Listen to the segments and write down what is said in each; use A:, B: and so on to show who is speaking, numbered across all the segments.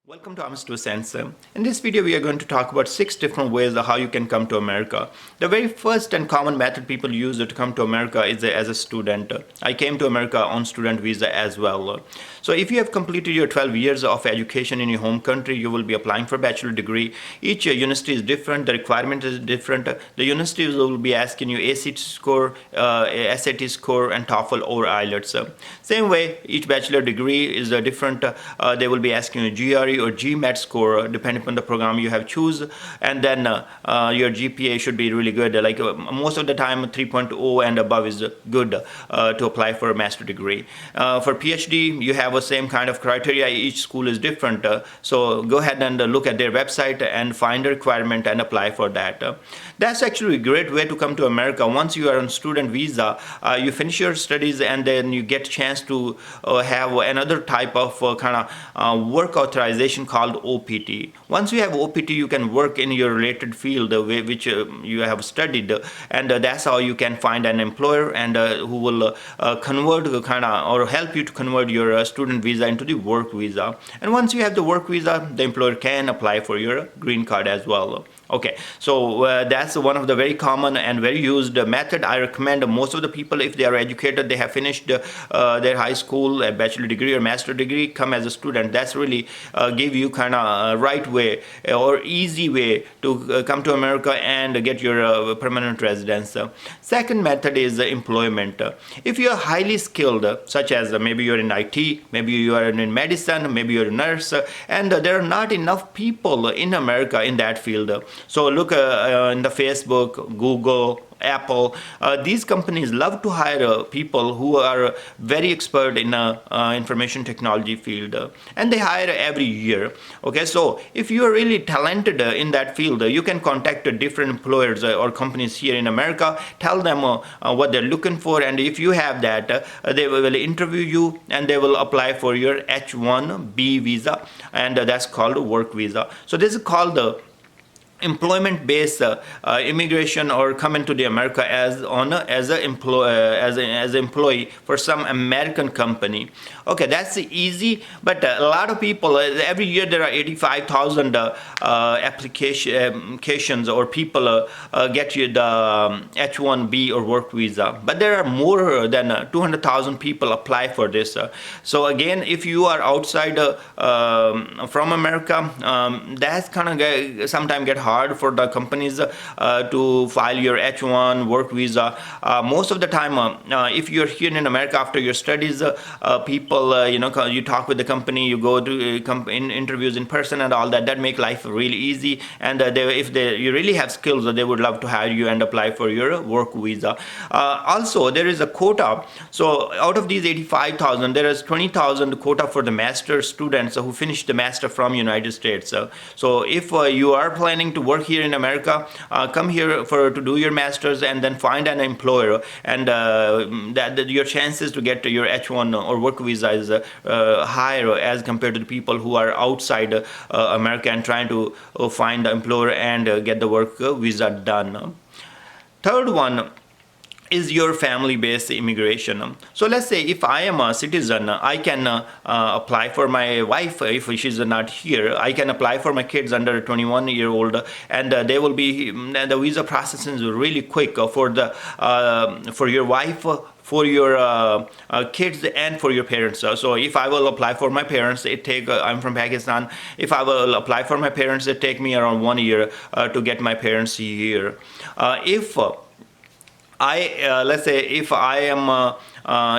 A: Welcome to AamirzTwoCents. In this video, we are going to talk about 6 different ways of how you can come to America. The very first and common method people use to come to America is as a student. I came to America on student visa as well. So if you have completed your 12 years of education in your home country, you will be applying for a bachelor degree. Each university is different, the requirement is different. The universities will be asking you ACT score, SAT score, and TOEFL or IELTS. Same way, each bachelor degree is different. They will be asking you GRE or GMAT score depending upon the program you have choose, and then your GPA should be really good. Most of the time 3.0 and above is good to apply for a master degree. For PhD you have the same kind of criteria. Each school is different, so go ahead and look at their website and find a requirement and apply for that. That's actually a great way to come to America. Once you are on student visa, you finish your studies and then you get chance to have another type of work authorization called OPT. Once you have OPT, you can work in your related field which you have studied, and that's how you can find an employer and who will convert or help you to convert your student visa into the work visa. And once you have the work visa, the employer can apply for your green card as well. Okay, so that's one of the very common and very used method. I recommend most of the people, if they are educated, they have finished their high school, a bachelor degree or master degree, come as a student. That's really give you right way or easy way to come to America and get your permanent residence. Second method is employment. If you are highly skilled, such as maybe you're in IT, maybe you are in medicine, maybe you're a nurse, and there are not enough people in America in that field. So look in the Facebook, Google, Apple, these companies love to hire people who are very expert in information technology field, and they hire every year. Okay, so if you are really talented in that field, you can contact different employers or companies here in America, tell them what they're looking for, and if you have that, they will interview you and they will apply for your H-1B visa, and that's called work visa. So this is called the employment-based immigration, or come into the America as an employee for some American company. Okay, that's easy, but a lot of people, every year there are 85,000 applications or people get you the H-1B or work visa, but there are more than 200,000 people apply for this. So again, if you are outside from America, that's sometimes get hard for the companies to file your H-1 work visa. Most of the time, if you're here in America after your studies, people, you talk with the company, you go to interviews in person and all that. That make life really easy. And if you really have skills, they would love to hire you and apply for your work visa. Also, there is a quota. So out of these 85,000, there is 20,000 quota for the master students who finished the master from United States. So if you are planning to work here in America, come here to do your masters and then find an employer, and your chances to get your H-1 or work visa is higher as compared to the people who are outside America and trying to find the employer and get the work visa done. Third one is your family-based immigration. So let's say if I am a citizen, I can apply for my wife. If she's not here, I can apply for my kids under 21-year-old, and they will be, the visa processing is really quick for your wife, for your kids, and for your parents. So if I will apply for my parents, I'm from Pakistan. If I will apply for my parents, it take me around 1 year to get my parents here. Let's say if I am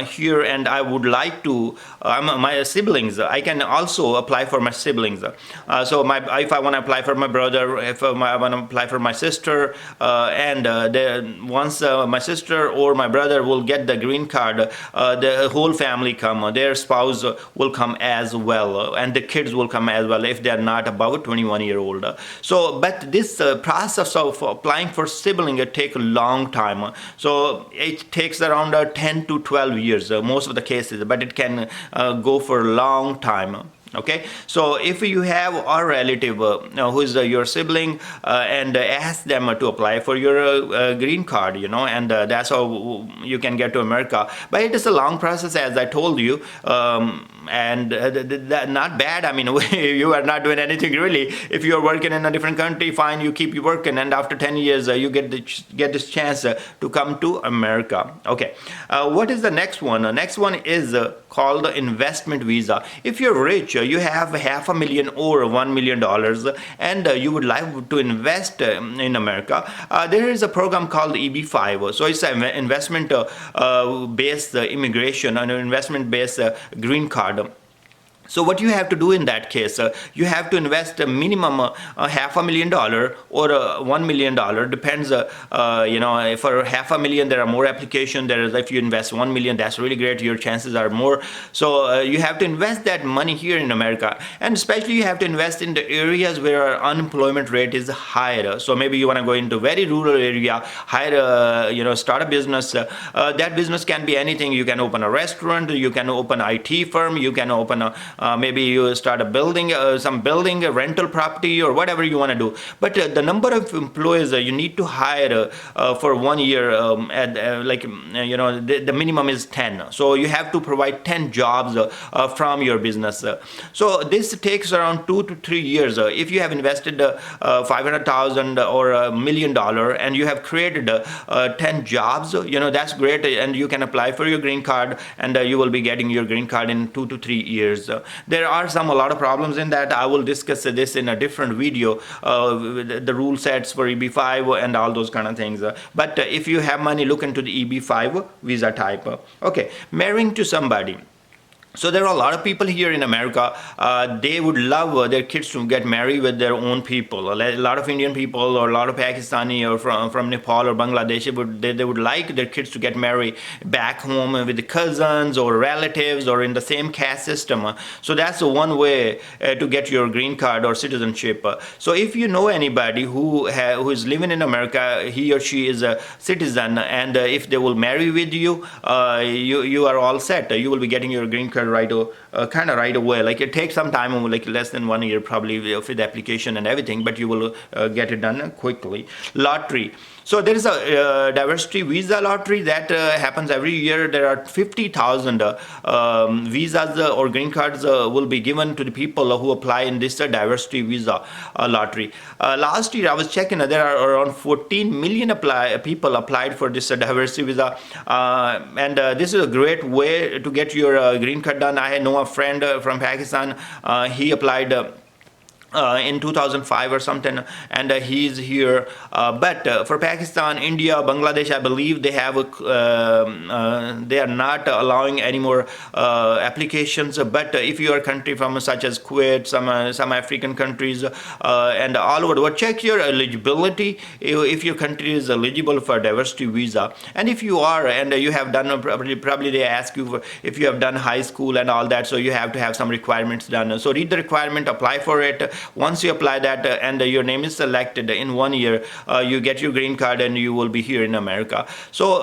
A: here and I would like to, my siblings, I can also apply for my siblings. So if I want to apply for my brother, if I want to apply for my sister, once my sister or my brother will get the green card, the whole family come, their spouse will come as well, and the kids will come as well if they are not above 21-year-old. So, but this process of applying for sibling, it takes a long time. So it takes around 10 to 12 years, most of the cases, but it can go for a long time. Okay, so if you have a relative who is your sibling, and ask them to apply for your green card, and that's how you can get to America. But it is a long process, as I told you. and not bad. I mean, you are not doing anything really. If you are working in a different country, fine, you keep working, and after 10 years, you get this chance to come to America. Okay, what is the next one? The next one is called the investment visa. If you're rich, you have $500,000 or $1 million, and you would like to invest in America, there is a program called EB-5. So it's an investment based immigration and investment based green card. So what you have to do in that case, you have to invest a minimum $500,000 or $1 million. Depends, for $500,000 there are more applications. There is, if you invest $1 million, that's really great. Your chances are more. So you have to invest that money here in America, and especially you have to invest in the areas where our unemployment rate is higher. So maybe you want to go into very rural area, hire, start a business. That business can be anything. You can open a restaurant. You can open an IT firm. You can open a maybe you start a building, a rental property, or whatever you want to do. But the number of employees you need to hire for 1 year, the minimum is 10. So you have to provide 10 jobs from your business. So this takes around 2 to 3 years. If you have invested $500,000 or $1 million and you have created 10 jobs, that's great, and you can apply for your green card, and you will be getting your green card in 2 to 3 years. There are a lot of problems in that. I will discuss this in a different video, the rule sets for EB-5 and all those kind of things. But if you have money, look into the EB-5 visa type. Okay, marrying to somebody. So there are a lot of people here in America, they would love their kids to get married with their own people. A lot of Indian people or a lot of Pakistani or from Nepal or Bangladesh, they would like their kids to get married back home with the cousins or relatives or in the same caste system. So that's one way to get your green card or citizenship. So if you know anybody who is living in America, he or she is a citizen, and if they will marry with you, you are all set. You will be getting your green card right away. Like it takes some time, like less than 1 year probably with the application and everything, but you will get it done quickly. Lottery. So there is a diversity visa lottery that happens every year. There are 50,000 visas or green cards will be given to the people who apply in this diversity visa lottery. Last year I was checking, there are around 14 million people applied for this diversity visa, and this is a great way to get your green card done. I know a friend from Pakistan. He applied in 2005 or something, and he's here. But for Pakistan, India, Bangladesh, I believe they have they are not allowing any more applications. But if you are a country from such as Kuwait, some African countries, and all over the world, check your eligibility if your country is eligible for diversity visa. And if you are, and you have done, probably they ask you if you have done high school and all that, so you have to have some requirements done. So read the requirement, apply for it. Once you apply that and your name is selected, in 1 year you get your green card and you will be here in America. So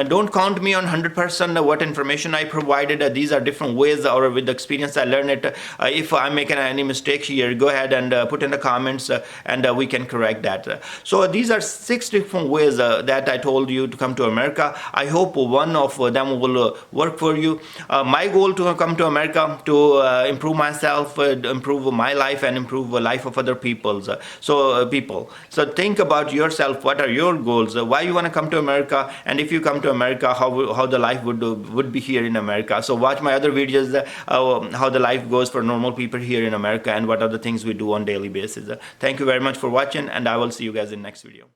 A: don't count me on 100% what information I provided. These are different ways, or with the experience I learned it. If I'm making any mistake here, go ahead and put in the comments, and we can correct that. So these are 6 different ways that I told you to come to America. I hope one of them will work for you. My goal to come to America to improve myself, improve my life, and improve the life of other people's. So think about yourself. What are your goals? Why you want to come to America? And if you come to America, how the life would be here in America. So watch my other videos, how the life goes for normal people here in America, and what are the things we do on daily basis. Thank you very much for watching, and I will see you guys in next video.